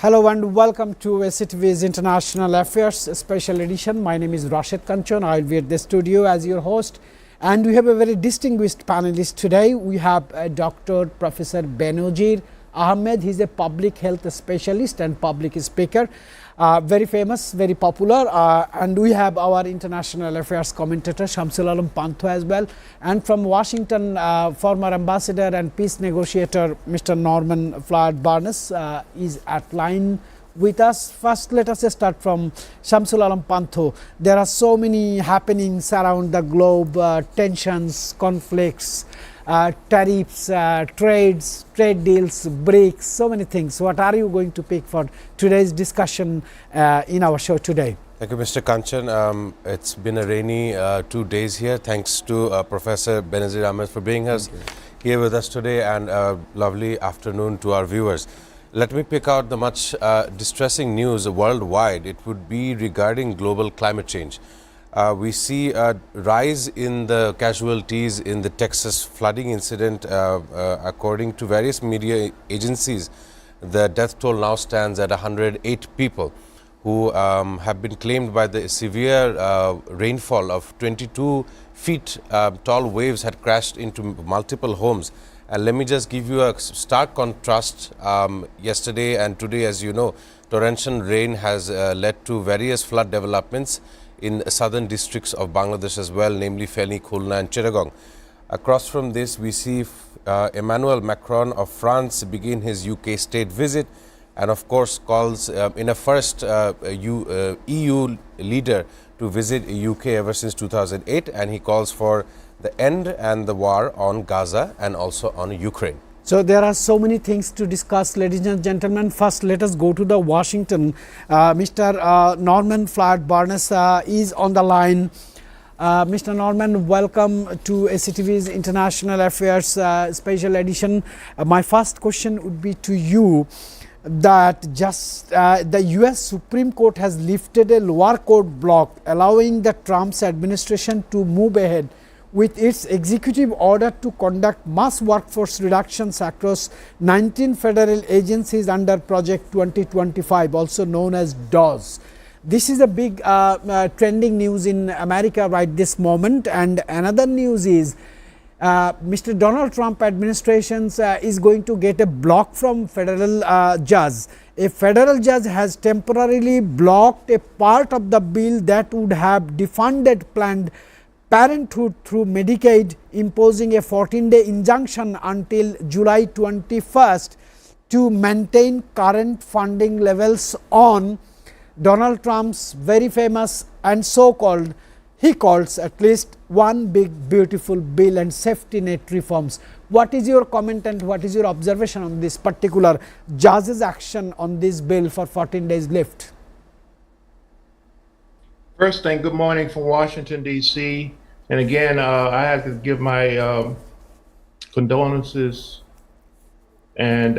Hello and welcome to SATV's International Affairs Special Edition. My name is Rashid Kanchan. I will be at the studio as your host. And we have a very distinguished panelist today. We have Dr. Professor Benazir Ahmed. He is a public health specialist and public speaker. Very famous, very popular. And we have our international affairs commentator Shamsul Alam Pantho as well. And from Washington, former ambassador and peace negotiator Mr. Norman Floyd Barnes is at line with us. First, let us start from Shamsul Alam Pantho. There are so many happenings around the globe, tensions, conflicts, tariffs, trade deals, BRICS, so many things. What are you going to pick for today's discussion in our show today? Thank you, Mr. Kanchan. It's been a rainy 2 days here. Thanks to Professor Benazir Ahmed for being here with us today, and a lovely afternoon to our viewers. Let me pick out the much distressing news worldwide. It would be regarding global climate change. We see a rise in the casualties in the Texas flooding incident. According to various media agencies, the death toll now stands at 108 people who have been claimed by the severe rainfall of 22 feet tall waves had crashed into multiple homes. And let me just give you a stark contrast. Yesterday and today, as you know, torrential rain has led to various flood developments in southern districts of Bangladesh as well, namely Feni, Khulna and Chittagong. Across from this, we see Emmanuel Macron of France begin his UK state visit, and of course calls in a first EU leader to visit UK ever since 2008, and he calls for the end and the war on Gaza and also on Ukraine. So there are so many things to discuss, ladies and gentlemen. First, let us go to the Washington. Mr. Norman Floyd Barnes is on the line. Mr. Norman, welcome to SATV's International Affairs Special Edition. My first question would be to you that just the US Supreme Court has lifted a lower court block allowing the Trump's administration to move ahead with its executive order to conduct mass workforce reductions across 19 federal agencies under Project 2025, also known as DOS. This is a big trending news in America right this moment. And another news is Mr. Donald Trump administration is going to get a block from federal judge. A federal judge has temporarily blocked a part of the bill that would have defunded Planned Parenthood through Medicaid, imposing a 14-day injunction until July 21st to maintain current funding levels on Donald Trump's very famous and so-called, he calls at least, one big beautiful bill and safety net reforms. What is your comment and what is your observation on this particular judge's action on this bill for 14 days lift? First thing, good morning from Washington, D.C. And again, I have to give my condolences and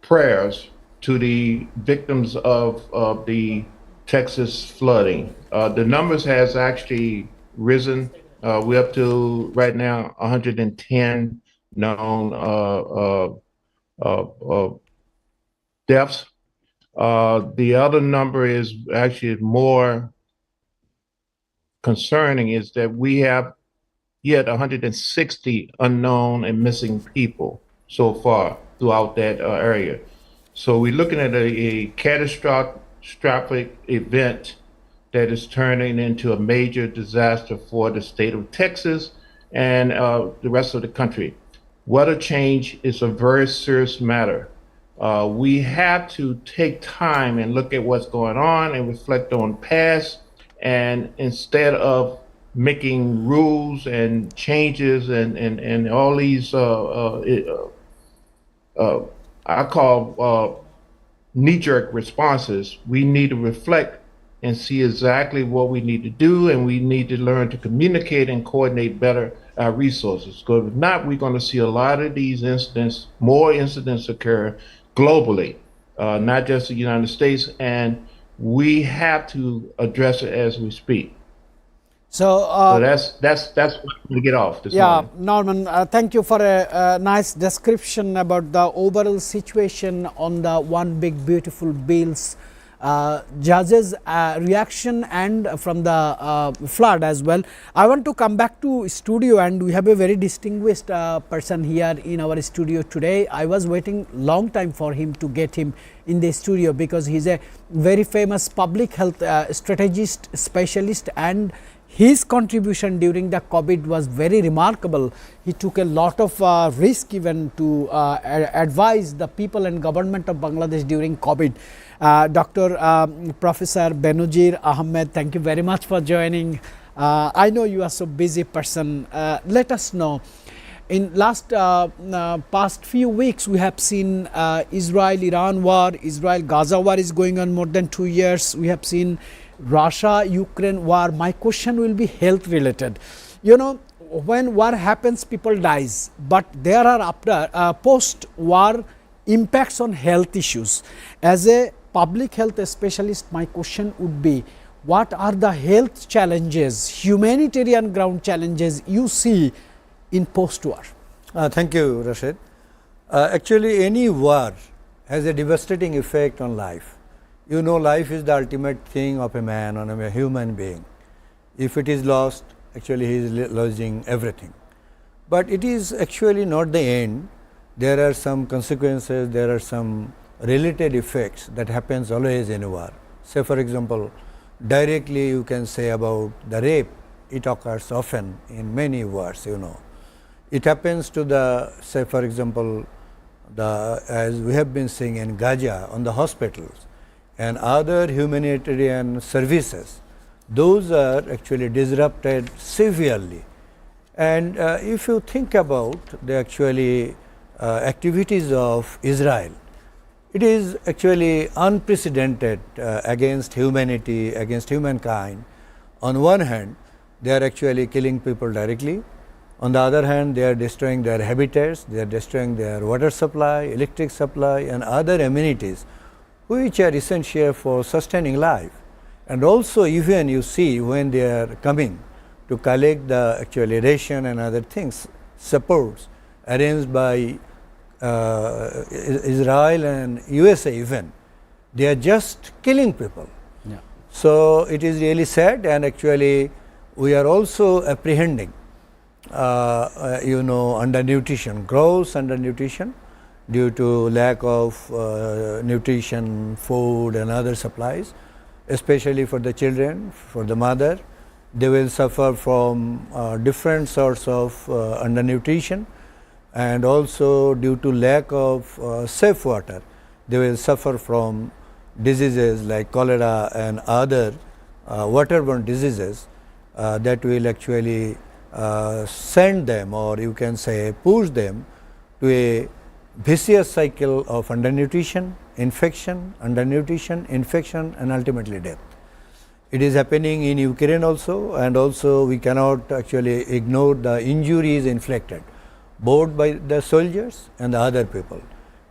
prayers to the victims of the Texas flooding. The numbers has actually risen. We're up to right now 110 known deaths. The other number is actually more concerning, is that we have yet 160 unknown and missing people so far throughout that area. So we're looking at a catastrophic event that is turning into a major disaster for the state of Texas and the rest of the country. Weather change is a very serious matter. We have to take time and look at what's going on and reflect on past, and instead of making rules and changes and all these I call knee-jerk responses, we need to reflect and see exactly what we need to do, and we need to learn to communicate and coordinate better our resources. Because if not, we're going to see a lot of these incidents, more incidents occur globally, not just the United States, and we have to address it as we speak. So, So that's what we get off this yeah, morning. Norman, thank you for a nice description about the overall situation on the one big beautiful bills, judges' reaction and from the flood as well. I want to come back to studio, and we have a very distinguished person here in our studio today. I was waiting long time for him to get him in the studio because he's a very famous public health strategist, specialist, and his contribution during the COVID was very remarkable. He took a lot of risk even to advise the people and government of Bangladesh during COVID. Dr. Professor Benazir Ahmed, thank you very much for joining. I know you are so busy person. Let us know. In last past few weeks, we have seen Israel-Iran war, Israel-Gaza war is going on more than 2 years. We have seen Russia-Ukraine war. My question will be health related. You know, when war happens, people dies, but there are after post-war impacts on health issues. As a public health specialist, my question would be, what are the health challenges, humanitarian ground challenges you see in post-war? Thank you, Rashid. Actually, any war has a devastating effect on life. You know, life is the ultimate thing of a man, or a human being. If it is lost, actually he is losing everything. But it is actually not the end. There are some consequences, there are some related effects that happens always in a war. Say for example, directly you can say about the rape. It occurs often in many wars, you know. It happens to the, say for example, as we have been seeing in Gaza on the hospitals and other humanitarian services, those are actually disrupted severely. And if you think about the actually activities of Israel, it is actually unprecedented against humanity, against humankind. On one hand, they are actually killing people directly. On the other hand, they are destroying their habitats, they are destroying their water supply, electric supply, and other amenities which are essential for sustaining life. And also, even you see when they are coming to collect the actually ration and other things, supports arranged by Israel and USA even, they are just killing people. Yeah. So it is really sad, and actually we are also apprehending you know, undernutrition, gross undernutrition due to lack of nutrition, food and other supplies, especially for the children, for the mother. They will suffer from different sorts of undernutrition, and also due to lack of safe water, they will suffer from diseases like cholera and other waterborne diseases that will actually send them, or you can say push them to a vicious cycle of undernutrition, infection, undernutrition, infection and ultimately death. It is happening in Ukraine also, and also we cannot actually ignore the injuries inflicted both by the soldiers and the other people.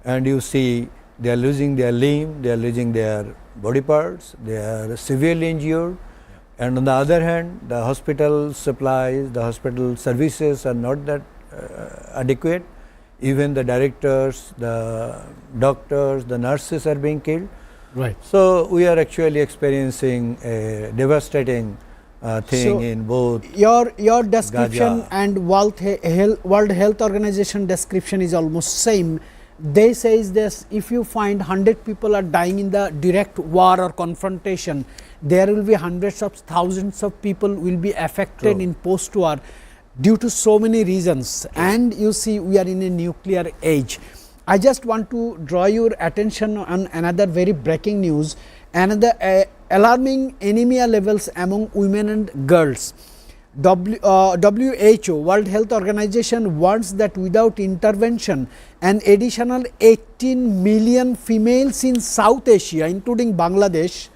And you see they are losing their limb, they are losing their body parts, they are severely injured. And on the other hand, the hospital supplies, the hospital services are not that adequate. Even the directors, the doctors, the nurses are being killed. Right. So we are actually experiencing a devastating thing So in both. Your description Gaza. and World Health Organization description is almost same. They says this: if you find 100 people are dying in the direct war or confrontation, there will be hundreds of thousands of people will be affected True. in post-war due to so many reasons. And you see, we are in a nuclear age. I just want to draw your attention on another very breaking news, another alarming anemia levels among women and girls. WHO, World Health Organization, warns that without intervention, an additional 18 million females in South Asia, including Bangladesh,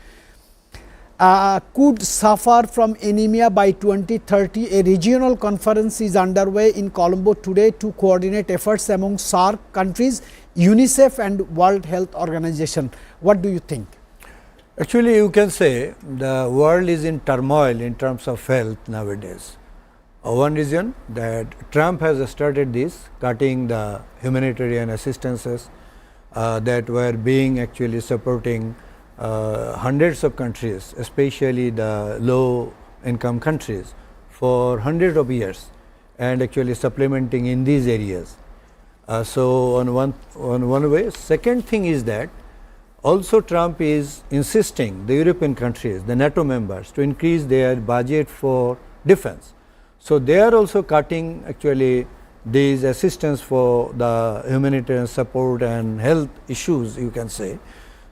could suffer from anemia by 2030. A regional conference is underway in Colombo today to coordinate efforts among SAARC countries, UNICEF and World Health Organization. What do you think? Actually, you can say the world is in turmoil in terms of health nowadays. One reason that Trump has started this, cutting the humanitarian assistances that were being actually supporting hundreds of countries, especially the low income countries, for hundreds of years, and actually supplementing in these areas. So on one way. Second thing is that also Trump is insisting the European countries, the NATO members, to increase their budget for defense. So they are also cutting actually these assistance for the humanitarian support and health issues, you can say.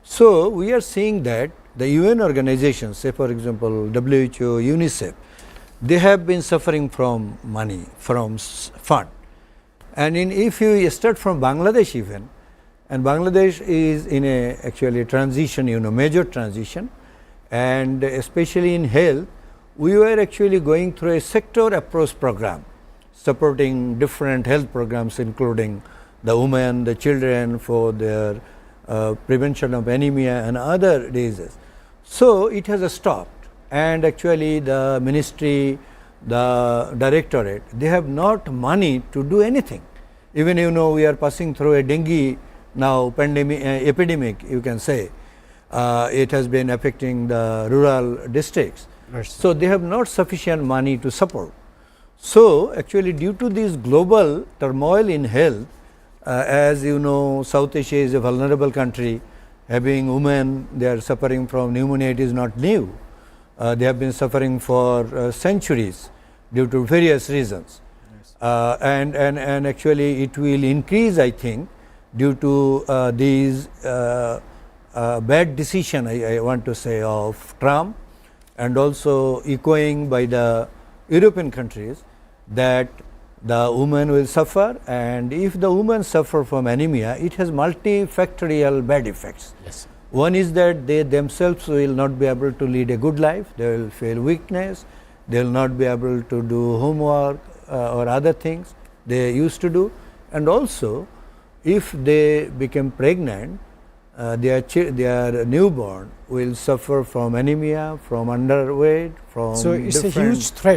So we are seeing that the UN organizations, say for example WHO, UNICEF, they have been suffering from money, from fund. And if you start from Bangladesh even, and Bangladesh is in a actually transition, major transition, and especially in health, we were actually going through a sector approach program, supporting different health programs, including the women, the children, for their prevention of anemia and other diseases. So it has stopped, and actually the ministry, the directorate, they have not money to do anything. Even we are passing through a dengue now pandemic, epidemic, you can say. It has been affecting the rural districts. So they have not sufficient money to support. So actually due to this global turmoil in health, as you know, South Asia is a vulnerable country, having women, they are suffering from pneumonia, it is not new. They have been suffering for centuries due to various reasons. And actually it will increase, I think, due to these bad decision, I want to say, of Trump, and also echoing by the European countries, that the woman will suffer, and if the women suffer from anemia, it has multifactorial bad effects. Yes. One is that they themselves will not be able to lead a good life, they will feel weakness, they will not be able to do homework or other things they used to do, and also if they become pregnant, their newborn will suffer from anemia, from underweight, from So it's a different huge threat.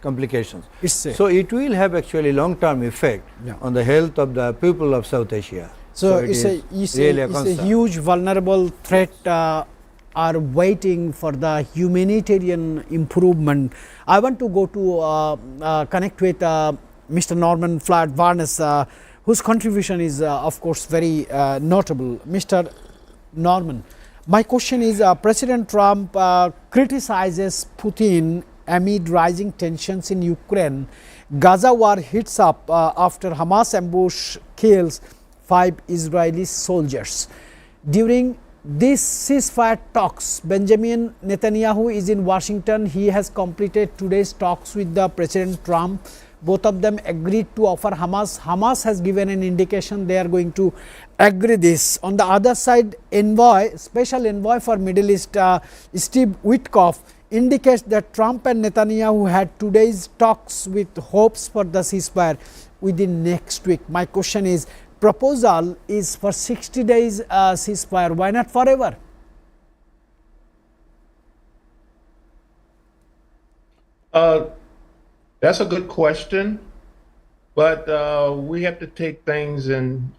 complications. It's a- So it will have actually long-term effect Yeah. on the health of the people of South Asia. So it it's is it's really a concern. huge vulnerable threat are waiting for the humanitarian improvement. I want to go to connect with Mr. Norman Flatt Varnes, whose contribution is of course very notable. Mr. Norman, my question is, President Trump criticizes Putin amid rising tensions in Ukraine. Gaza war heats up after Hamas ambush kills 5 Israeli soldiers. During these ceasefire talks, Benjamin Netanyahu is in Washington. He has completed today's talks with the President Trump. Both of them agreed to offer Hamas. Hamas has given an indication they are going to agree this. On the other side, special envoy for Middle East, Steve Witkoff, indicates that Trump and Netanyahu had today's talks with hopes for the ceasefire within next week. My question is, proposal is for 60 days ceasefire. Why not forever? That's a good question, but we have to take things in.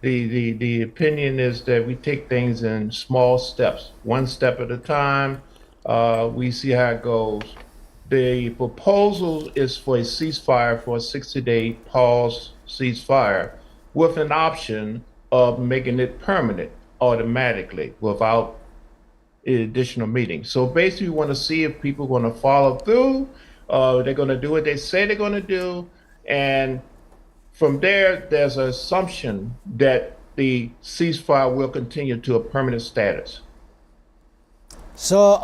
The opinion is that we take things in small steps, one step at a time. We see how it goes. The proposal is for a ceasefire, for a 60-day pause ceasefire, with an option of making it permanent automatically without additional meetings. So basically, we want to see if people are going to follow through. They're going to do what they say they're going to do, and from there, there's an assumption that the ceasefire will continue to a permanent status. So,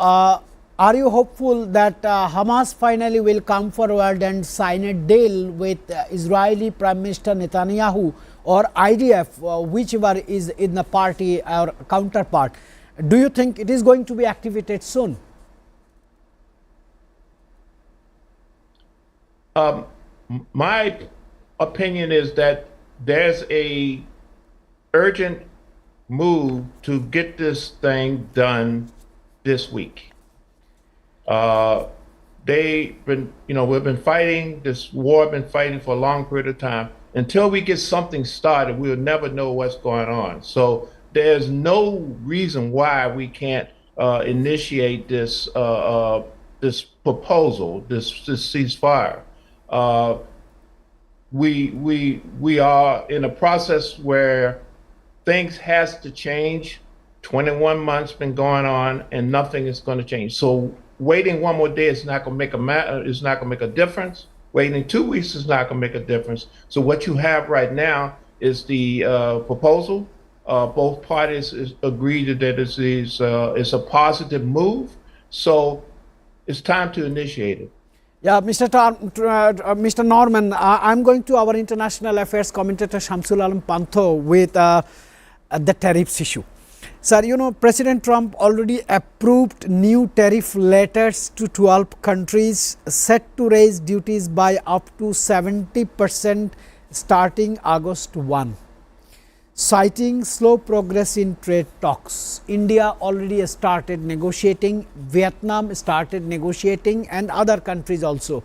are you hopeful that Hamas finally will come forward and sign a deal with Israeli Prime Minister Netanyahu or IDF, whichever is in the party or counterpart? Do you think it is going to be activated soon? My opinion is that there's a urgent move to get this thing done this week. They've been, we've been fighting this war, been fighting for a long period of time. Until we get something started, we'll never know what's going on. So there's no reason why we can't initiate this this proposal, this ceasefire. We are in a process where things has to change. 21 months been going on, and nothing is going to change. So waiting one more day is not going to make is not going to make a difference. Waiting 2 weeks is not going to make a difference. So what you have right now is the proposal. Both parties agreed that it's a positive move. So it's time to initiate it. Yeah, Mr. Norman, I'm going to our international affairs commentator Shamsul Alam Pantho with the tariffs issue. Sir, President Trump already approved new tariff letters to 12 countries set to raise duties by up to 70% starting August 1. Citing slow progress in trade talks, India already started negotiating, Vietnam started negotiating, and other countries also.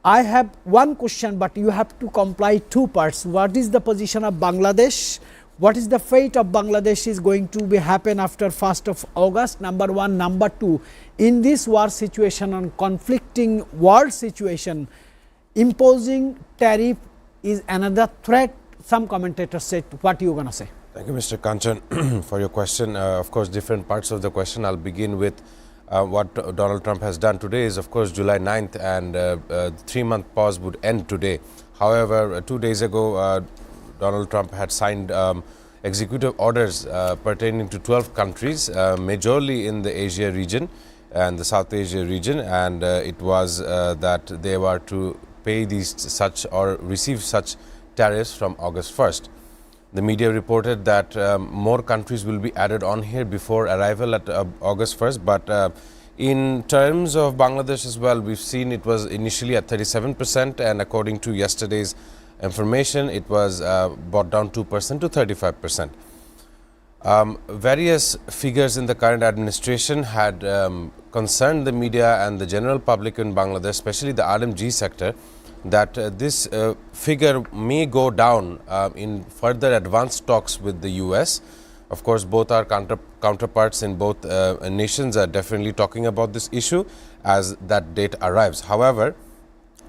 I have one question, but you have to comply two parts. What is the position of Bangladesh? What is the fate of Bangladesh is going to be happen after 1st of August? Number one. Number two, in this war situation, on conflicting world situation, imposing tariff is another threat. Some commentators said, what are you going to say? Thank you, Mr. Kanchan, for your question. Of course, different parts of the question. I'll begin with what Donald Trump has done today is, of course, July 9th, and the 3-month pause would end today. However, 2 days ago, Donald Trump had signed executive orders pertaining to 12 countries, majorly in the Asia region and the South Asia region, and it was that they were to pay these such or receive such tariffs from August 1st. The media reported that more countries will be added on here before arrival at August 1st, but in terms of Bangladesh as well, we've seen it was initially at 37%, and according to yesterday's information, it was brought down 2% to 35%. Various figures in the current administration had concerned the media and the general public in Bangladesh, especially the RMG sector, that this figure may go down in further advanced talks with the US. Of course, both our counterparts in both nations are definitely talking about this issue as that date arrives. However,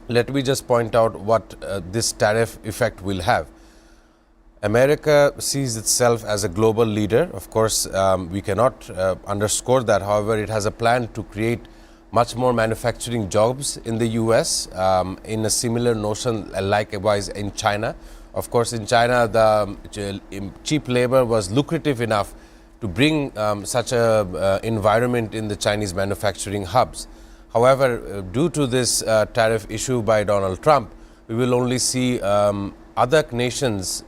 let me just point out what this tariff effect will have. America sees itself as a global leader. Of course, we cannot underscore that. However, it has a plan to create much more manufacturing jobs in the US in a similar notion likewise in China. Of course, in China, the cheap labor was lucrative enough to bring such a environment in the Chinese manufacturing hubs. However, due to this tariff issue by Donald Trump, we will only see other nations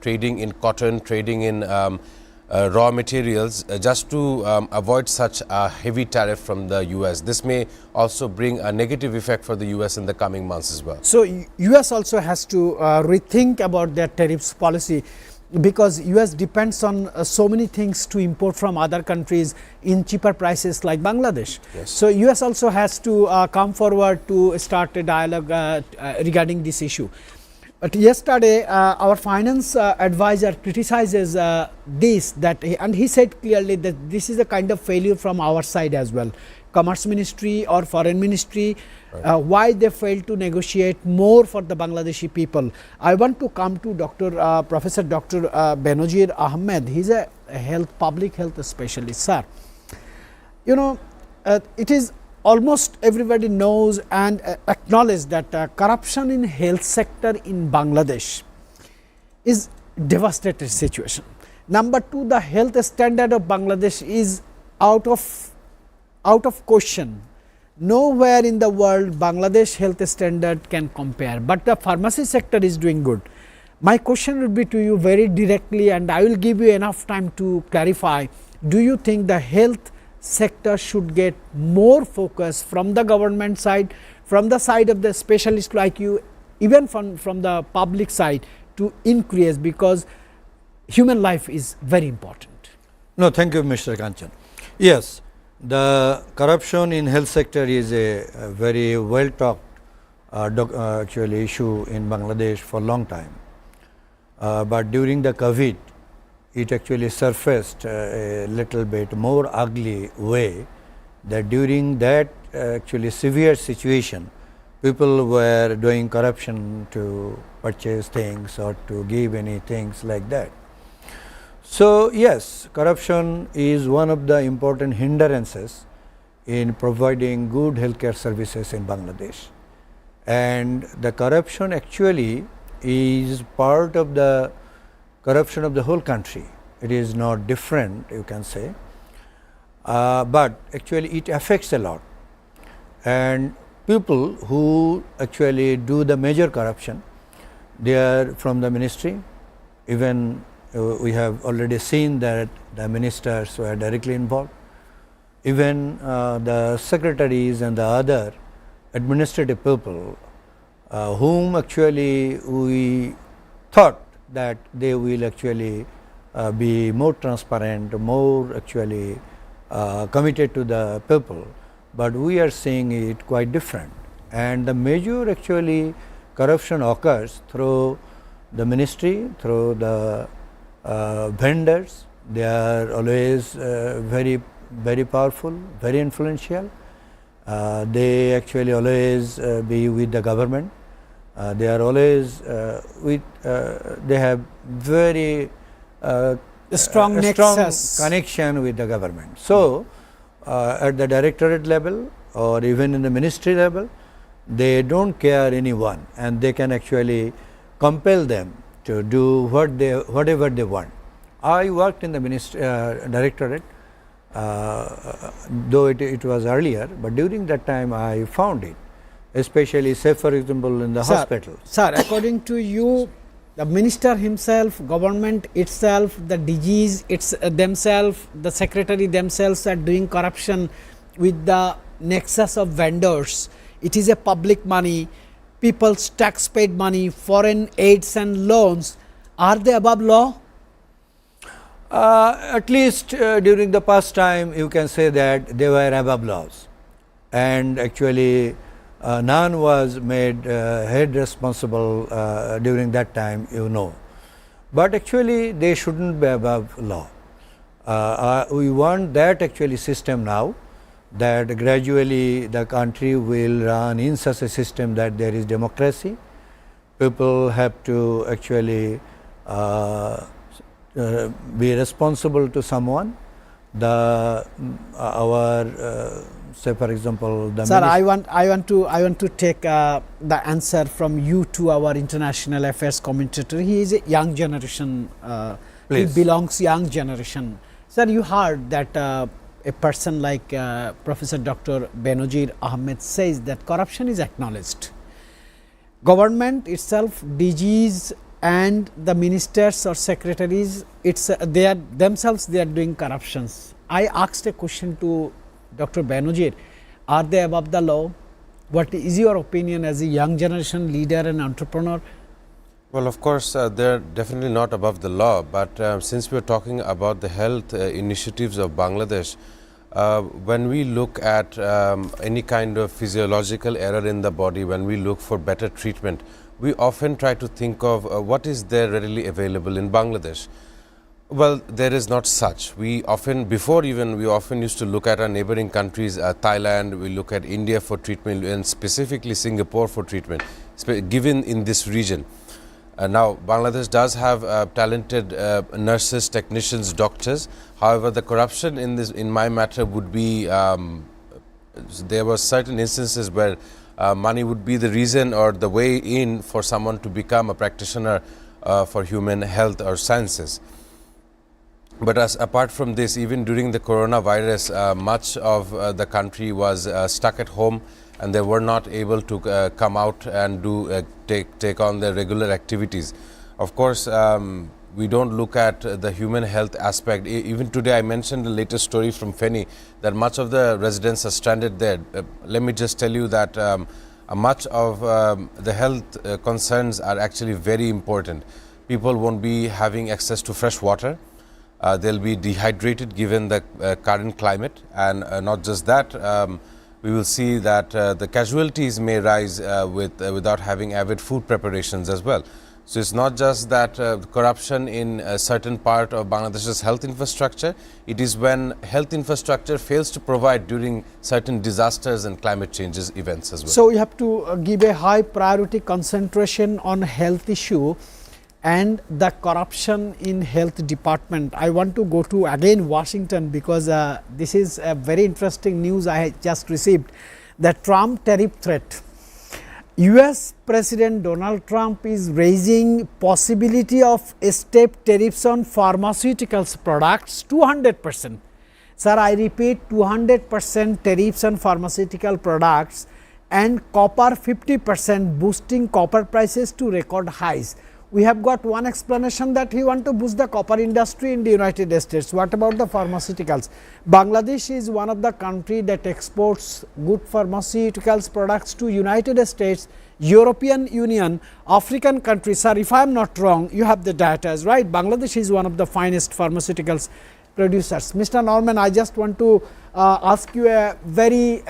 trading in cotton, trading in raw materials just to avoid such a heavy tariff from the US. This may also bring a negative effect for the US in the coming months as well. So US also has to rethink about their tariffs policy, because US depends on so many things to import from other countries in cheaper prices like Bangladesh. Yes. So US also has to come forward to start a dialogue regarding this issue. But yesterday, our finance advisor criticizes this, and he said clearly that this is a kind of failure from our side as well. Commerce Ministry or Foreign Ministry, why they failed to negotiate more for the Bangladeshi people. I want to come to Professor Dr. Benazir Ahmed. He's a public health specialist, sir. It is almost everybody knows and acknowledges that corruption in health sector in Bangladesh is devastating situation. Number two, the health standard of Bangladesh is out of question. Nowhere in the world Bangladesh health standard can compare, but the pharmacy sector is doing good. My question would be to you very directly, and I will give you enough time to clarify. Do you think the health sector should get more focus from the government side, from the side of the specialists like you, even from the public side, to increase? Because human life is very important. No, thank you, Mr. Kanchan. Yes, the corruption in health sector is a very well talked actually issue in Bangladesh for a long time. But during the COVID, it actually surfaced a little bit more ugly way, that during that actually severe situation, people were doing corruption to purchase things or to give any things like that. So yes, corruption is one of the important hindrances in providing good healthcare services in Bangladesh. And the corruption actually is part of the corruption of the whole country. It is not different, you can say, but actually it affects a lot. And people who actually do the major corruption, they are from the ministry. Even we have already seen that the ministers were directly involved. Even the secretaries and the other administrative people whom actually we thought that they will actually be more transparent, more actually committed to the people, but we are seeing it quite different. And the major actually corruption occurs through the ministry, through the vendors. They are always very powerful, very influential. They actually always be with the government. They are always they have very Strong nexus. connection with the government. So at the directorate level or even in the ministry level, they don't care anyone, and they can actually compel them to do whatever they want. I worked in the directorate, though it was earlier, but during that time I found it, especially say for example in the hospitals. Sir, according to you, the minister himself, government itself, the DGs themselves, the secretary themselves are doing corruption with the nexus of vendors. It is a public money, people's tax paid money, foreign aids and loans. Are they above law? At least during the past time, you can say that they were above laws, and actually none was made head responsible during that time, you know. But actually they shouldn't be above law. We want that actually system now, that gradually the country will run in such a system that there is democracy. People have to actually be responsible to someone. Say for example, the sir, I want to take the answer from you to our international affairs commentator. He is a young generation. He belongs young generation. Sir, you heard that a person like Professor Dr. Benazir Ahmed says that corruption is acknowledged. Government itself, DGs and the ministers or secretaries, they are doing corruptions. I asked a question to Dr. Benazir, are they above the law? What is your opinion as a young generation leader and entrepreneur? Well, of course, they're definitely not above the law, but since we're talking about the health initiatives of Bangladesh, when we look at any kind of physiological error in the body, when we look for better treatment, we often try to think of what is there readily available in Bangladesh. Well, there is not such. We often used to look at our neighboring countries, Thailand, we look at India for treatment, and specifically Singapore for treatment, given in this region. Now, Bangladesh does have talented nurses, technicians, doctors. However, the corruption in my matter would be, there were certain instances where money would be the reason or the way in for someone to become a practitioner for human health or sciences. But apart from this, even during the coronavirus, much of the country was stuck at home, and they were not able to come out and take on their regular activities. Of course, we don't look at the human health aspect. Even today, I mentioned the latest story from Feni that much of the residents are stranded there. Let me just tell you that much of the health concerns are actually very important. people won't be having access to fresh water. They'll be dehydrated given the current climate, and not just that, we will see that the casualties may rise without having avid food preparations as well. So it's not just that corruption in a certain part of Bangladesh's health infrastructure, it is when health infrastructure fails to provide during certain disasters and climate changes events as well. So you have to give a high priority concentration on health issue and the corruption in health department. I want to go to again Washington, because this is a very interesting news I just received. The Trump tariff threat. US President Donald Trump is raising possibility of step tariffs on pharmaceuticals products 200%. Sir, I repeat, 200% tariffs on pharmaceutical products, and copper 50%, boosting copper prices to record highs. We have got one explanation that he want to boost the copper industry in the United States. What about the pharmaceuticals? Bangladesh is one of the country that exports good pharmaceuticals products to United States, European Union, African countries. Sir, if I am not wrong, you have the data, right? Bangladesh is one of the finest pharmaceuticals producers. Mr. Norman, I just want to ask you a very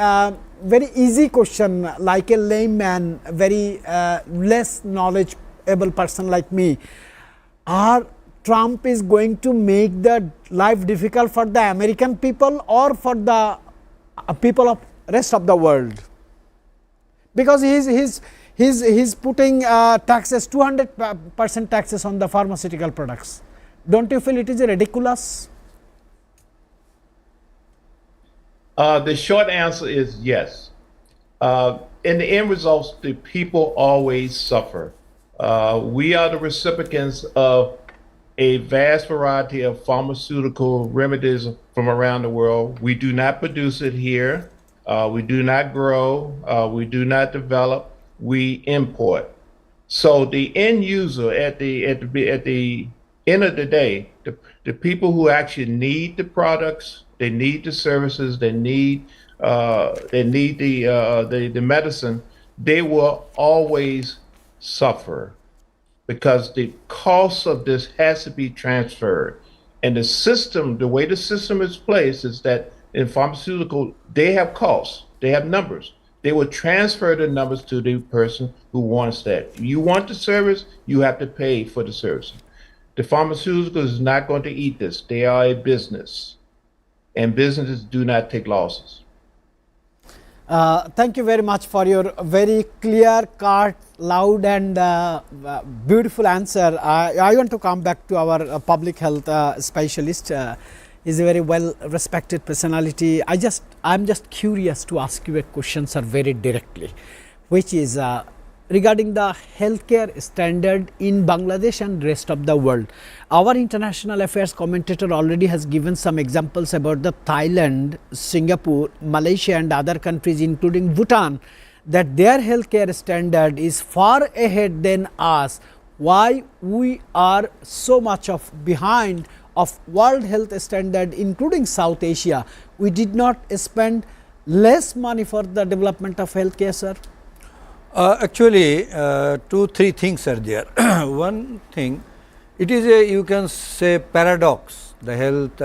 easy question, like a layman, very less knowledge able person like me. Are Trump is going to make the life difficult for the American people or for the people of rest of the world? Because he's putting taxes, 200% taxes on the pharmaceutical products. Don't you feel it is ridiculous? The short answer is yes. In the end results, the people always suffer. We are the recipients of a vast variety of pharmaceutical remedies from around the world. We do not produce it here. We do not grow. We do not develop. We import. So the end user, at the end of the day, the people who actually need the products, they need the services, they need the medicine, they will always suffer, because the cost of this has to be transferred. And the system, the way the system is placed, is that in pharmaceutical, they have costs, they have numbers. They will transfer the numbers to the person who wants that. You want the service, you have to pay for the service. The pharmaceutical is not going to eat this. They are a business, and businesses do not take losses. Thank you very much for your very clear, cut, loud and beautiful answer. I want to come back to our public health specialist. He's a very well respected personality. I'm just curious to ask you a question, sir, very directly, which is regarding the healthcare standard in Bangladesh and rest of the world. Our international affairs commentator already has given some examples about the Thailand, Singapore, Malaysia and other countries including Bhutan, that their healthcare standard is far ahead than us. Why we are so much of behind of world health standard including South Asia? We did not spend less money for the development of healthcare, sir? Actually, 2-3 things are there. One thing, it is a, you can say, paradox. The health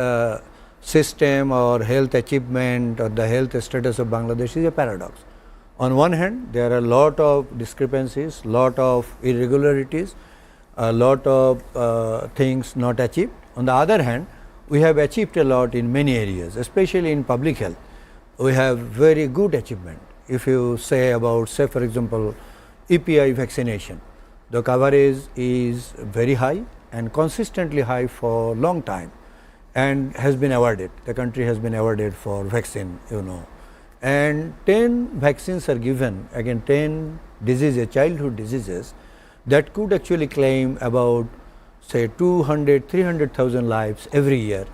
system or health achievement or the health status of Bangladesh is a paradox. On one hand, there are a lot of discrepancies, lot of irregularities, a lot of things not achieved. On the other hand, we have achieved a lot in many areas, especially in public health. We have very good achievement. If you say about, say for example, EPI vaccination, the coverage is very high and consistently high for long time and has been awarded. The country has been awarded for vaccine, you know. And 10 vaccines are given, again 10 diseases, childhood diseases, that could actually claim about say 200,000-300,000 lives every year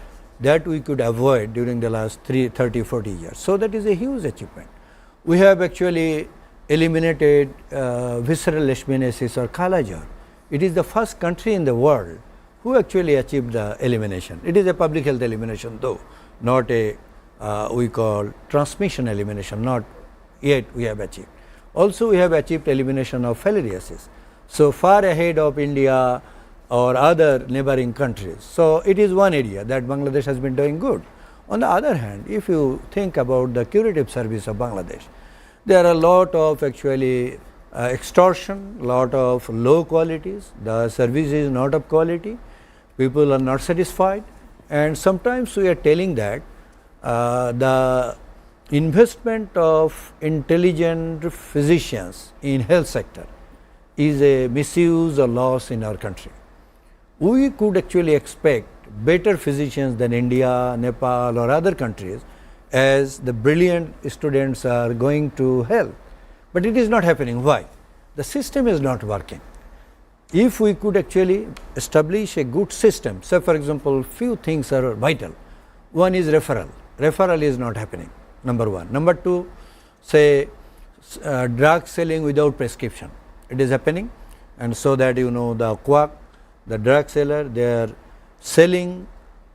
that we could avoid during the last 30-40 years. So that is a huge achievement. We have actually eliminated visceral leishmaniasis or Kala-Jar. It is the first country in the world who actually achieved the elimination. It is a public health elimination though, not a we call transmission elimination, not yet we have achieved. Also we have achieved elimination of filariasis. So far ahead of India, or other neighboring countries. So, it is one area that Bangladesh has been doing good. On the other hand, if you think about the curative service of Bangladesh, there are a lot of actually extortion, lot of low qualities, the service is not of quality, people are not satisfied, and sometimes we are telling that the investment of intelligent physicians in health sector is a misuse or loss in our country. We could actually expect better physicians than India, Nepal or other countries as the brilliant students are going to health, but it is not happening. Why? The system is not working. If we could actually establish a good system, say for example, few things are vital. One is referral. Referral is not happening, number one. Number two, say drug selling without prescription. It is happening, and so that you know the quack, the drug seller, they are selling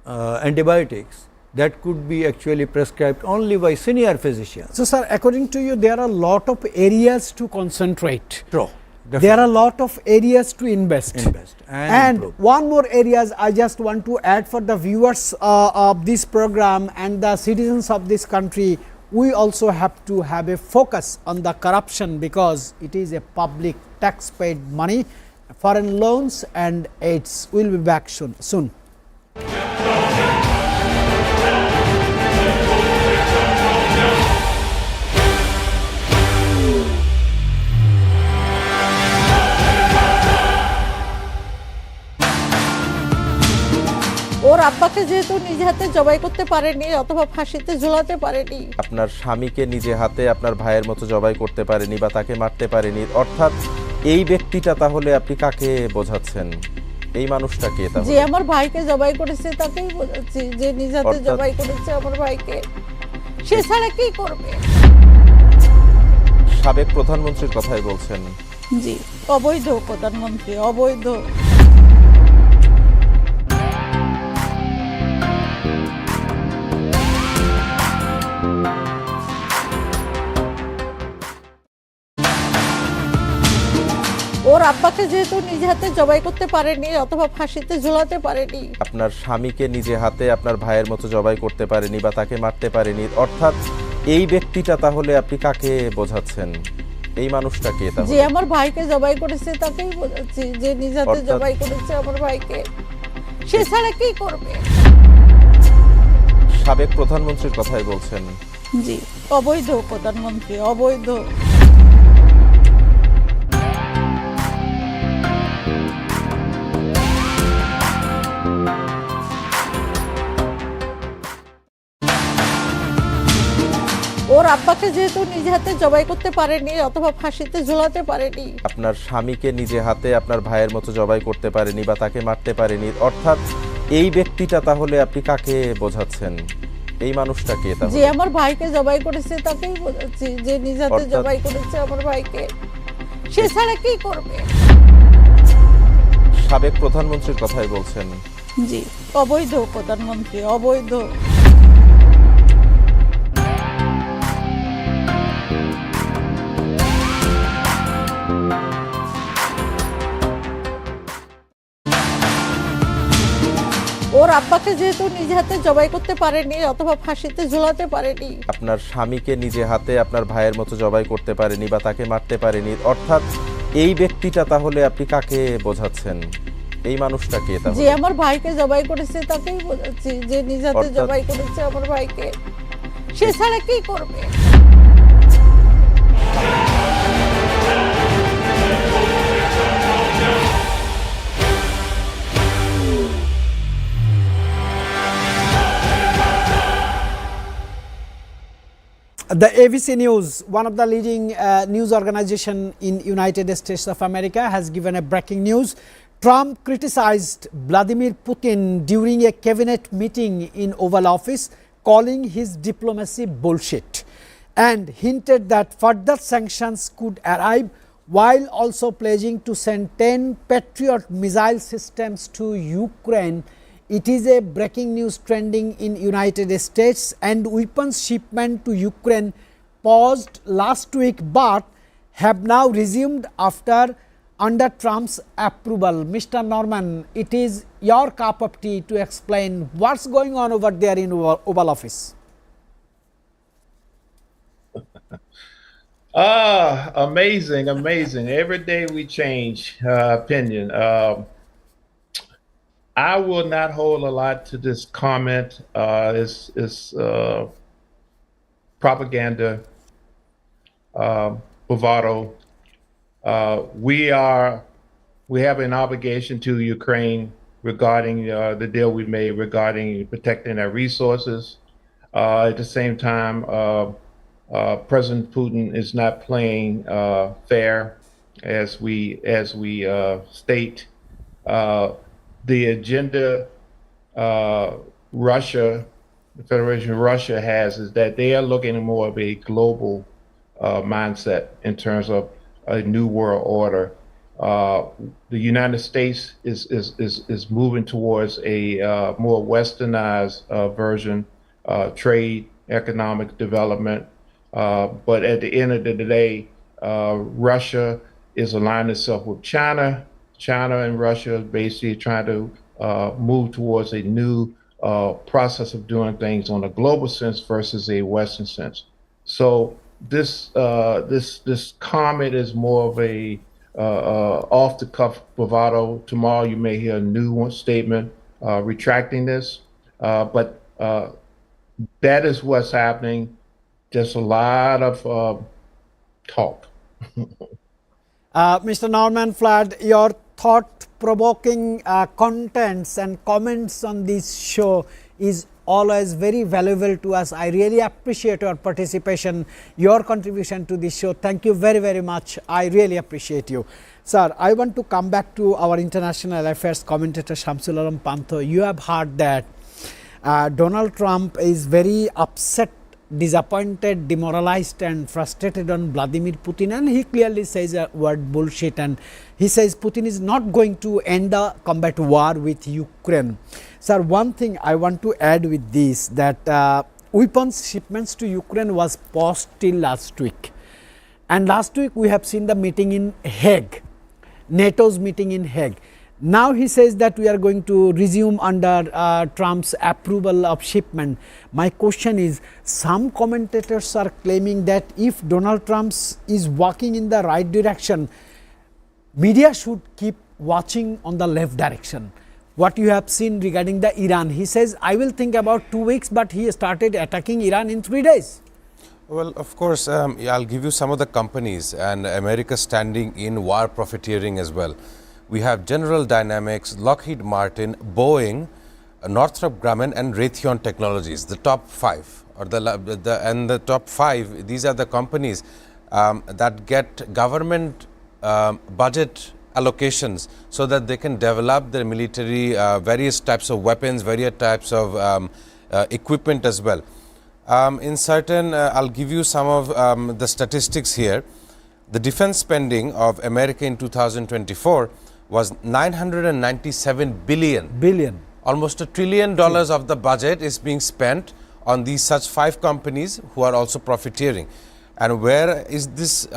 antibiotics that could be actually prescribed only by senior physicians. So, sir, according to you, there are a lot of areas to concentrate. True. There are a lot of areas to invest. And And one more areas I just want to add for the viewers of this program and the citizens of this country. We also have to have a focus on the corruption because it is a public tax paid money, foreign loans and aids. We will be back soon. ওর আব্বাকে যেহেতু নিজে হাতে জবাই করতে পারেনি অথবা ফাঁসিতে ঝুলাতে পারেনি, আপনার স্বামীকে নিজে হাতে আপনার ভাইয়ের মতো জবাই করতে পারেনি বা তাকে মারতে পারেনি, অর্থাৎ এই ব্যক্তিটা তাহলে আপনি কাকে বোঝাচ্ছেন? এই মানুষটাকে তাহলে যে আমার ভাইকে জবাই করেছে তাকেই বোঝাচ্ছি, যে নিজে হাতে জবাই করেছে আমার ভাইকে, সে ছাড়া কি করবে? সাবেক প্রধানমন্ত্রীর কথাই বলছেন? জি, অবৈধ প্রধানমন্ত্রী, অবৈধ। ওর আব্বাকে যেহেতু নিজে হাতে জবাই করতে পারেনি অথবা ফাঁসিতে ঝুলাতে পারেনি, আপনার স্বামীকে নিজে হাতে আপনার ভাইয়ের মতো জবাই করতে পারেনি বা তাকে মারতে পারেনি, অর্থাৎ এই ব্যক্তিটা তাহলে আপনি কাকে বোঝাচ্ছেন? এই মানুষটাকে তাহলে যে আমার ভাইকে জবাই করেছে তাকেই বোঝাচ্ছি, যে নিজে হাতে জবাই করেছে আমার ভাইকে, সে ছাড়া কি করবে? সাবেক প্রধানমন্ত্রীর কথাই বলছেন? জি, অবৈধ প্রধানমন্ত্রী, অবৈধ। ওর আব্বাকে যেহেতু নিজে হাতে জবাই করতে পারেনি অথবা ফাঁসিতে ঝুলাতে পারেনি, আপনার স্বামীকে নিজে হাতে আপনার ভাইয়ের মতো জবাই করতে পারেনি বা তাকে মারতে পারেনি, অর্থাৎ এই ব্যক্তিটা তাহলে আপনি কাকে বোঝাচ্ছেন? এই মানুষটাকে তাহলে যে আমার ভাইকে জবাই করেছে তাকেই বোঝাচ্ছি, যে নিজে হাতে জবাই করেছে আমার ভাইকে, সে ছাড়া কি করবে? সাবেক প্রধানমন্ত্রীর কথাই বলছেন? জি, অবৈধ প্রধানমন্ত্রী, অবৈধ। ওর আব্বাকে যেহেতু নিজে হাতে জবাই করতে পারেনি অথবা ফাঁসিতে ঝুলাতে পারেনি, আপনার স্বামীকে নিজে হাতে আপনার ভাইয়ের মতো জবাই করতে পারেনি বা তাকে মারতে পারেনি, অর্থাৎ এই ব্যক্তিটা তাহলে আপনি কাকে বোঝাচ্ছেন? এই মানুষটাকে তাহলে যে আমার ভাইকে জবাই করেছে তাকেই বোঝাচ্ছি, যে নিজে হাতে জবাই করেছে আমার ভাইকে, সে ছাড়া কি করবে? The ABC News, one of the leading news organization in United States of America, has given a breaking news. Trump criticized Vladimir Putin during a cabinet meeting in Oval Office, calling his diplomacy bullshit, and hinted that further sanctions could arrive, while also pledging to send 10 Patriot missile systems to Ukraine. It is a breaking news trending in United States, and weapons shipment to Ukraine paused last week but have now resumed after under Trump's approval. Mr. Norman, it is your cup of tea to explain what's going on over there in Oval Office. Amazing, amazing. Every day we change opinion. I will not hold a lot to this comment. It's propaganda, bravado. We have an obligation to Ukraine regarding the deal we made regarding protecting their resources. At the same time, President Putin is not playing fair, as we state. The agenda Russia, the Federation of Russia has, is that they are looking at more of a global mindset in terms of a new world order. The United States is moving towards a more westernized version, trade, economic development. But at the end of the day, Russia is aligning itself with China. China and Russia are basically trying to move towards a new process of doing things on a global sense versus a Western sense. So this comment is more of a off-the-cuff bravado. Tomorrow you may hear a new statement retracting this, but that is what's happening. Just a lot of talk. Mr. Norman Flood, your thought-provoking contents and comments on this show is always very valuable to us. I really appreciate your participation, your contribution to this show. Thank you very, very much. I really appreciate you. Sir, I want to come back to our international affairs commentator Shamsul Alam Pantho. You have heard that Donald Trump is very upset, disappointed, demoralized and frustrated on Vladimir Putin, and he clearly says a word bullshit, and he says Putin is not going to end the combat war with Ukraine. Sir, one thing I want to add with this, that weapons shipments to Ukraine was paused till last week, and last week we have seen the meeting in Hague, NATO's meeting in Hague. Now he says that we are going to resume under Trump's approval of shipment. My question is, some commentators are claiming that if Donald Trump is walking in the right direction, media should keep watching on the left direction. What you have seen regarding the Iran, he says, I will think about 2 weeks, but he started attacking Iran in 3 days. Well, of course, I'll give you some of the companies and America standing in war profiteering as well. We have General Dynamics, Lockheed Martin, Boeing, Northrop Grumman and Raytheon Technologies, the top 5 or the top 5. These are the companies that get government budget allocations so that they can develop their military various types of weapons, various types of equipment as well. In certain, I'll give you some of the statistics here. The defense spending of America in 2024 was $997 billion. Almost $1 trillion of the budget is being spent on these such 5 companies who are also profiteering. And where is this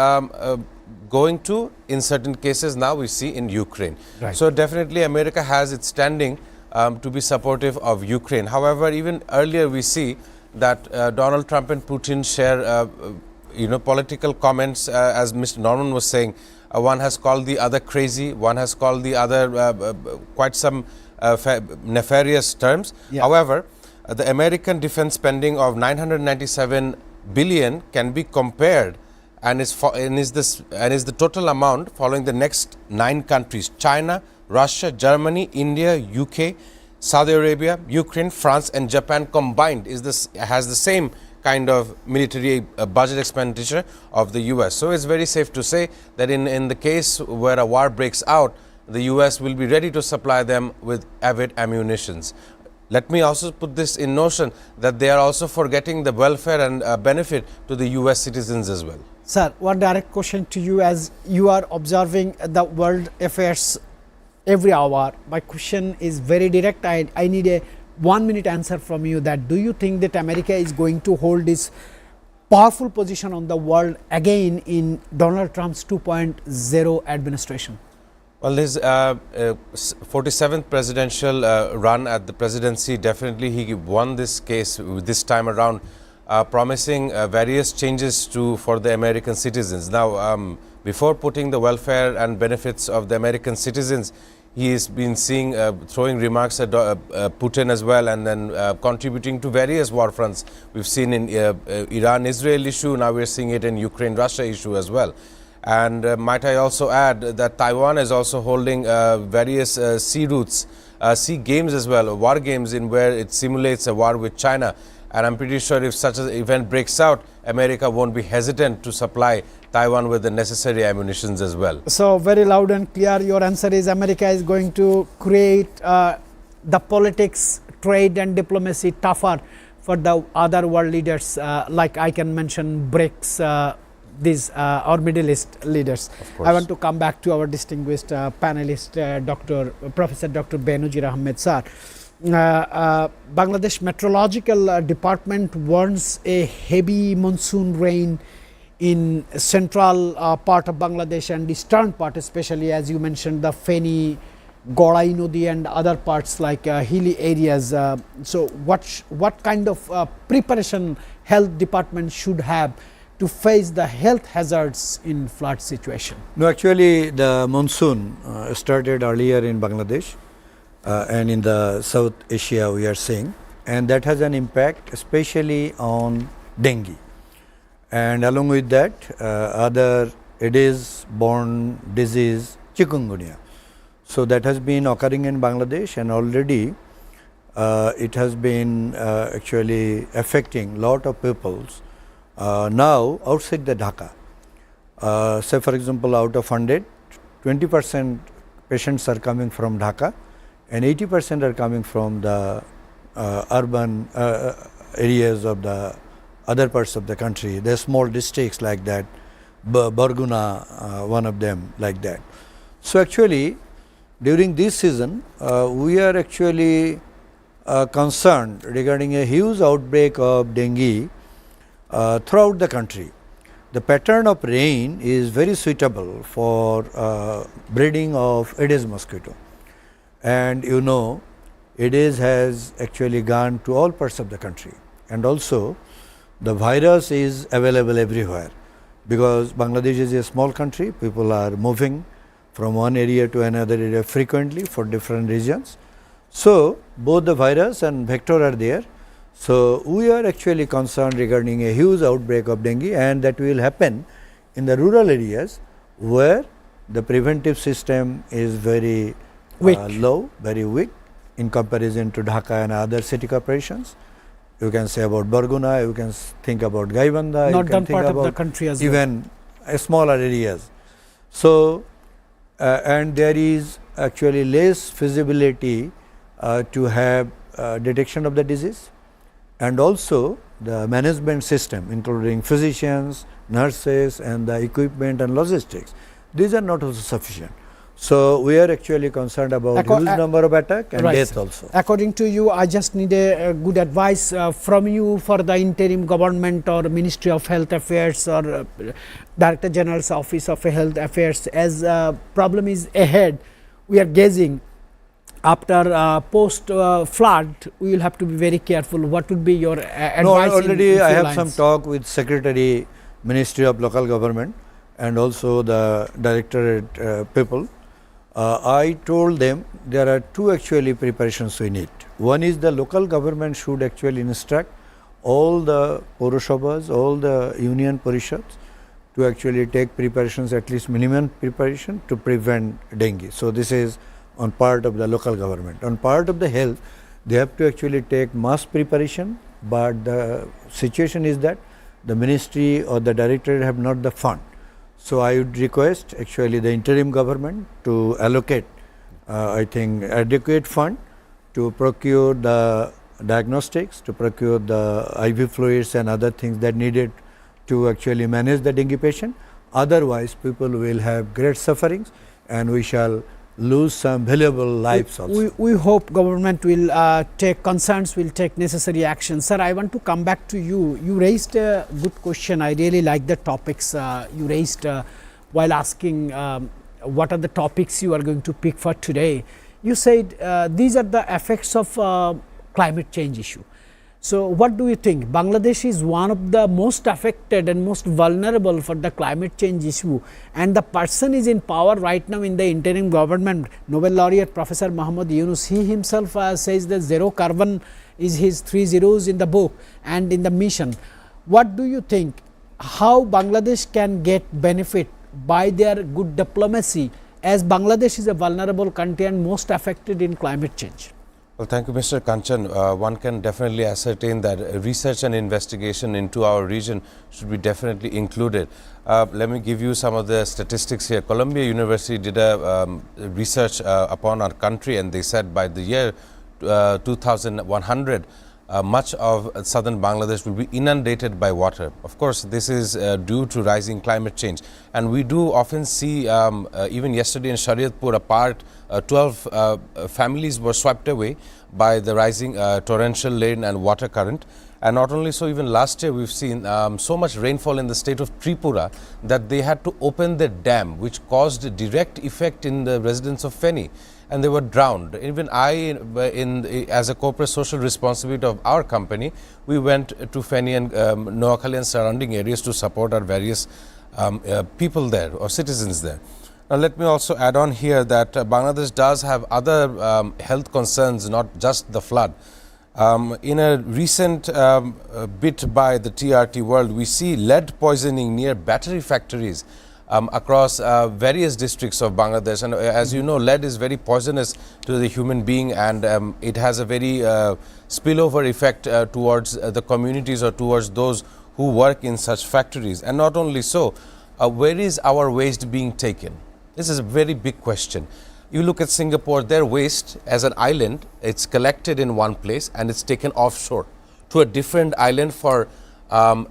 going to? In certain cases now we see in Ukraine. Right. So definitely America has its standing to be supportive of Ukraine. However, even earlier we see that Donald Trump and Putin share political comments, as Mr. Norman was saying. One has called the other crazy, one has called the other quite some nefarious terms. Yeah. However, the American defense spending of $997 billion can be compared and is the total amount following the next 9 countries: China, Russia, Germany, India, UK, Saudi Arabia, Ukraine, France and Japan combined has the same kind of military budget expenditure of the US. So it's very safe to say that in the case where a war breaks out, the US will be ready to supply them with avid ammunitions. Let me also put this in notion that they are also forgetting the welfare and benefit to the US citizens as well. Sir, one direct question to you, as you are observing the world affairs every hour. My question is very direct. I need a 1-minute answer from you, that do you think that America is going to hold this powerful position on the world again in Donald Trump's 2.0 administration? Well, his 47th presidential run at the presidency, definitely he won this case this time around, promising various changes for the American citizens. Now, before putting the welfare and benefits of the American citizens, he has been throwing remarks at Putin as well, and then contributing to various war fronts. We've seen in Iran-Israel issue, now we're seeing it in Ukraine-Russia issue as well. And might I also add that Taiwan is also holding various sea routes, sea games as well, war games in where it simulates a war with China. And I'm pretty sure if such an event breaks out, America won't be hesitant to supply Taiwan with the necessary ammunitions as well. So very loud and clear, your answer is America is going to create the politics, trade and diplomacy tougher for the other world leaders, like I can mention BRICS, these or Middle East leaders. I want to come back to our distinguished panelist, Professor Dr. Benazir Ahmed sir. Bangladesh Meteorological Department warns a heavy monsoon rain in central part of Bangladesh and eastern part, especially as you mentioned the Feni, Gorai Nodi and other parts like hilly areas. So what kind of preparation health department should have to face the health hazards in flood situation? No, actually the monsoon started earlier in Bangladesh and in the South Asia we are seeing, and that has an impact especially on dengue. And along with that other Aedes borne disease chikungunya. So that has been occurring in Bangladesh, and already it has been actually affecting lot of peoples now outside the Dhaka. Say for example, out of 100, 20% patients are coming from Dhaka and 80% are coming from the urban areas of the other parts of the country. There are small districts like that, Barguna, one of them like that. So actually during this season we are actually concerned regarding a huge outbreak of dengue throughout the country. The pattern of rain is very suitable for breeding of Aedes mosquito, and you know Aedes has actually gone to all parts of the country, and also the virus is available everywhere because Bangladesh is a small country. People are moving from one area to another area frequently for different regions. So both the virus and vector are there. So we are actually concerned regarding a huge outbreak of dengue, and that will happen in the rural areas where the preventive system is very low, very weak in comparison to Dhaka and other city corporations. You can say about Barguna, you can think about Gaibandha, you can think about of the country as even smaller areas. So and there is actually less feasibility to have detection of the disease, and also the management system including physicians, nurses and the equipment and logistics, these are not also sufficient. So we are actually concerned about huge number of attack and death also. According to you, I just need a good advice from you for the interim government or Ministry of Health Affairs or Director General's Office of Health Affairs. As problem is ahead, we are gazing after post flood, we will have to be very careful. What would be your advice? No, already I have lines? some talk with Secretary, Ministry of Local Government and also the Directorate people. I told them there are two actually preparations we need. One is the local government should actually instruct all the Purushabhas, all the union parishads to actually take preparations, at least minimum preparation to prevent dengue. So this is on part of the local government. On part of the health, they have to actually take mass preparation, but the situation is that the ministry or the directorate have not the fund. So I would request actually the interim government to allocate I think adequate fund to procure the diagnostics, to procure the IV fluids and other things that needed to actually manage the dengue patient. Otherwise people will have great sufferings and we shall lose some valuable lives also. We hope government will take concerns, will take necessary action. Sir, I want to come back to you. You raised a good question. I really like the topics you raised while asking what are the topics you are going to pick for today. You said these are the effects of climate change issue. So what do you think? Bangladesh is one of the most affected and most vulnerable for the climate change issue, and the person is in power right now in the interim government, Nobel laureate Professor Muhammad Yunus. He himself says that zero carbon is his 3 zeros in the book and in the mission. What do you think? How Bangladesh can get benefit by their good diplomacy, as Bangladesh is a vulnerable country and most affected in climate change? Well, thank you, Mr. Kanchan. One can definitely ascertain that research and investigation into our region should be definitely included. Let me give you some of the statistics here. Columbia University did a research upon our country, and they said by the year 2100, much of southern Bangladesh will be inundated by water. Of course, this is due to rising climate change. And we do often see, even yesterday in Shariatpur, 12 families were swept away by the rising torrential rain and water current. And not only so, even last year we've seen so much rainfall in the state of Tripura that they had to open the dam, which caused a direct effect in the residents of Feni, and they were drowned. Even I, as a corporate social responsibility of our company, we went to Feni and Noakhali and surrounding areas to support our various people there or citizens there. Now, let me also add on here that Bangladesh does have other health concerns, not just the flood. In a recent bit by the TRT World, we see lead poisoning near battery factories across various districts of Bangladesh. And as you know, lead is very poisonous to the human being, and it has a very spillover effect towards the communities or towards those who work in such factories. And not only so, where is our waste being taken? This is a very big question. You look at Singapore, their waste as an island, it's collected in one place and it's taken offshore to a different island for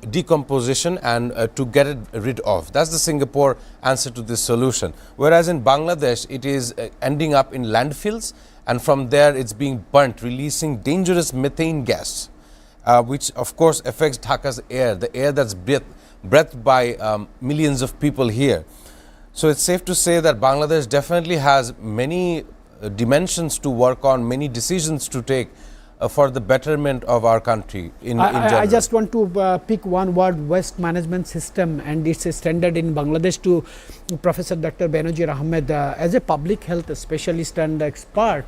decomposition and to get it rid of. That's the Singapore answer to this solution. Whereas in Bangladesh, it is ending up in landfills, and from there it's being burnt, releasing dangerous methane gas, which of course affects Dhaka's air, the air that's breathed by millions of people here. So it's safe to say that Bangladesh definitely has many dimensions to work on, many decisions to take for the betterment of our country in general. I just want to pick one word, waste management system, and it's a standard in Bangladesh to Professor Dr. Benazir Ahmed. As a public health specialist and expert,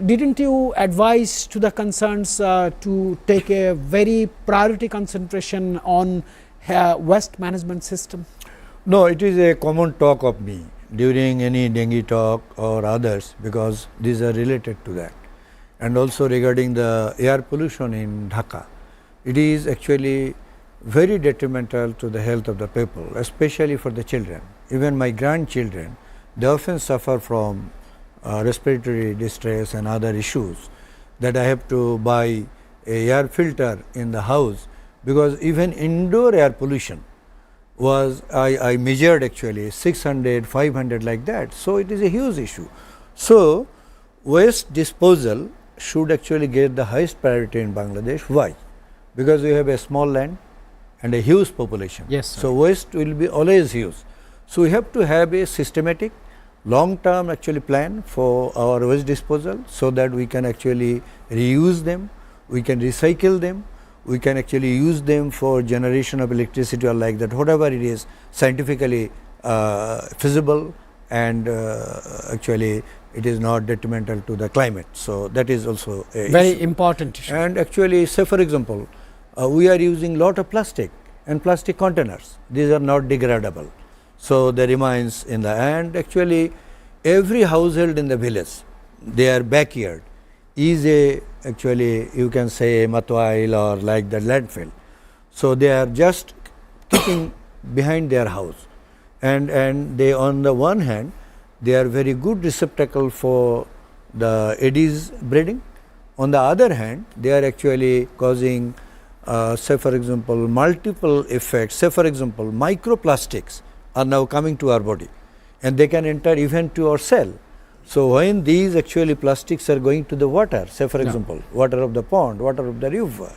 didn't you advise to the concerns to take a very priority concentration on waste management system? No, it is a common talk of me during any dengue talk or others, because these are related to that. And also regarding the air pollution in Dhaka, it is actually very detrimental to the health of the people, especially for the children. Even my grandchildren, they often suffer from respiratory distress and other issues, that I have to buy a air filter in the house, because even indoor air pollution was, I measured actually 600, 500 like that. So it is a huge issue. So waste disposal should actually get the highest priority in Bangladesh. Why? Because we have a small land and a huge population. Yes, sir. So waste will be always huge. So we have to have a systematic, long-term actually plan for our waste disposal, so that we can actually reuse them, we can recycle them, we can actually use them for generation of electricity or like that, whatever it is scientifically feasible, and actually it is not detrimental to the climate. So that is also a very issue. important issue. And actually, say for example, we are using lot of plastic and plastic containers. These are not degradable, so they remains in the end. Actually, every household in the village, their backyard is a, actually you can say a matwail or like the landfill. So they are just keeping behind their house, and they, on the one hand, they are very good receptacle for the Aedes breeding. On the other hand, they are actually causing say for example multiple effects. Say for example, microplastics are now coming to our body, and they can enter even to our cell. So when these actually plastics are going to the water, say for example, water of the pond, water of the river,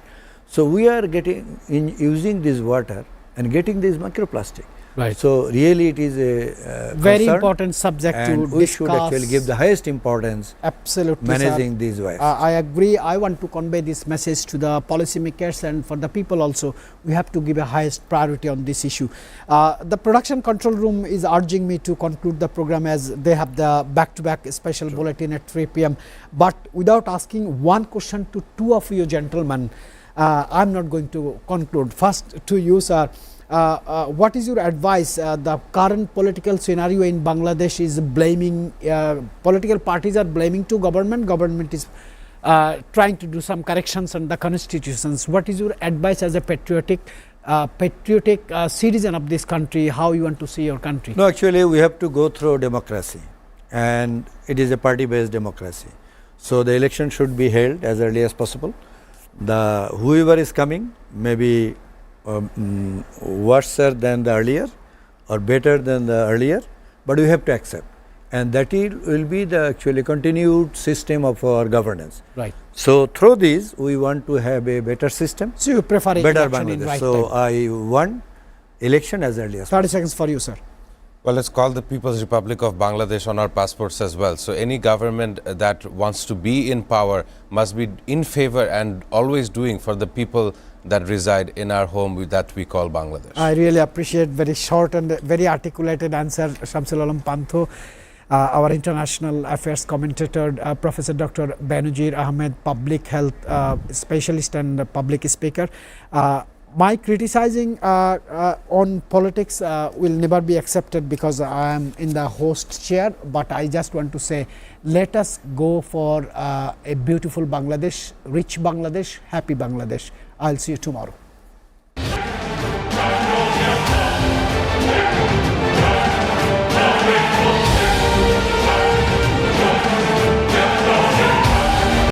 so we are getting in using this water and getting this microplastic. Right. So really it is a Very concern, important subject and to we should discuss. actually give the highest importance Absolutely, managing sir. these wives. I agree. I want to convey this message to the policymakers and for the people also. We have to give a highest priority on this issue. The production control room is urging me to conclude the program as they have the back-to-back special bulletin at 3 p.m. But without asking one question to two of you gentlemen, I'm not going to conclude. First to you, sir. What is your advice? The current political scenario in Bangladesh is blaming, political parties are blaming to government. Government is trying to do some corrections on the constitutions. What is your advice as a patriotic citizen of this country? How you want to see your country? No, actually we have to go through democracy, and it is a party-based democracy. So the election should be held as early as possible. The whoever is coming may be worse than the earlier or better than the earlier, but we have to accept, and that will be the actually continued system of our governance. Right. So through this we want to have a better system, So you prefer better election in Bangladesh. right So time. I want election as early as 30 possible. seconds for you, sir. Well, let's call the People's Republic of Bangladesh on our passports as well. So any government that wants to be in power must be in favor and always doing for the people that reside in our home that we call Bangladesh. I really appreciate very short and very articulated answer, Shamsul Alam Pantho, our international affairs commentator, Professor Dr. Benazir Ahmed, public health specialist and public speaker. My criticizing on politics will never be accepted because I am in the host chair, but I just want to say let us go for a beautiful Bangladesh, rich Bangladesh, happy Bangladesh. I'll see you tomorrow.